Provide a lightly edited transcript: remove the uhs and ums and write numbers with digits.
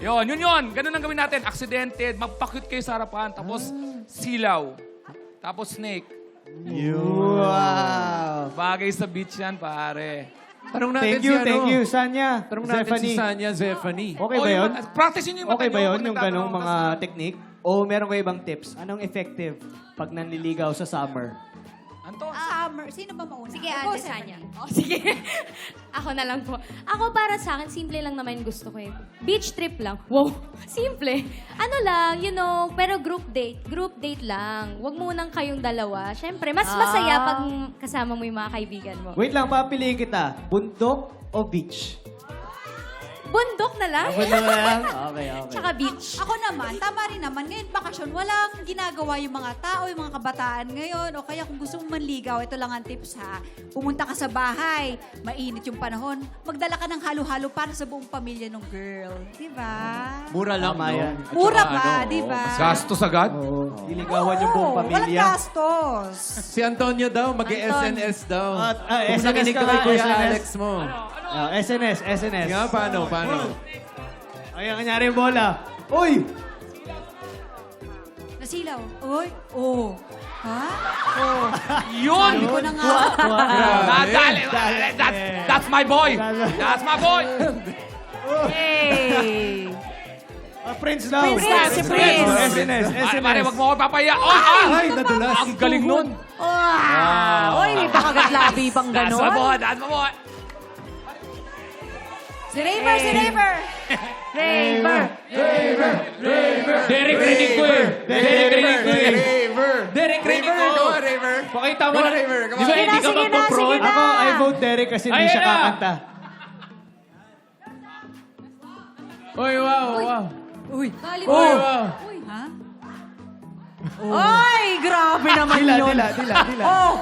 Yun. Ganun ang gawin natin. Accidented, magpa-cute kayo sa harapan, tapos silaw. Tapos snake. Wow! Bagay sa beach yan, pare. Tanong natin si ano. Thank you, Sanya. Tanong natin si Zephanie. Sanya Zephanie. Okay ba yun? Practice nyo yung mata Okay ba nyo yun, pag yung ganong nagtatanong, mga tas- technique? O meron kayo ibang tips? Anong effective pag nanliligaw sa summer? Anton, Summer. Sino ba mauna? Sige, Go, Ate Stephanie. Sanya. Oh, sige. Ako na lang po. Ako para sa akin, simple lang naman gusto ko eh. Beach trip lang. Wow, simple. Ano lang, you know, pero group date. Group date lang. Huwag munang kayong dalawa. Siyempre, mas masaya pag kasama mo yung mga kaibigan mo. Wait lang, papiliin kita. Bundok o beach? Bundok na lang. Okay. Tsaka beach. Ako naman, tama rin naman. Ngayon, bakasyon, walang ginagawa yung mga tao, yung mga kabataan ngayon. O kaya kung gusto mong manligaw, ito lang ang tips ha. Pumunta ka sa bahay, mainit yung panahon, magdala ka ng halo-halo para sa buong pamilya ng girl. Diba? Mura lang, Tama no? yan. At Mura saka, pa, ano, diba? gastos agad? Oo. Liligawan yung buong Walang pamilya. gastos. Si Antonio daw, mag-SNS daw. Kung SNS nakinig ka ka kay nga, Kuya SNS. Alex mo. SNS. Nga, paano? Ay, ang kanyari yung bola. Uy! Nasilaw. Oy, oh. Ha? Oh. Yun! Sabi ko na nga. Nadali! That's my boy! That's my boy! Hey! Prince daw. Prince na, si Prince. SNS. Pare, wag mo ako papaya. Ay, nadulas. Ang galing nun! Oy, may pakagatlabi pang That's my boy! That's my boy! Si Raver, si Raver. Raver. Derek, rinig ko eh! Derek, rinig ko eh! Derek Raver. Go, Raver. Pakita mo Go, na. Raver. Come Di ba on. hindi ka magpo-prod? Ako, I vote Derek kasi hindi Ayun siya na. kakanta. Oy, wow, wow. Uy. Oy, wow. Ha? Oy, grabe naman Dila, yun. dila. Oh.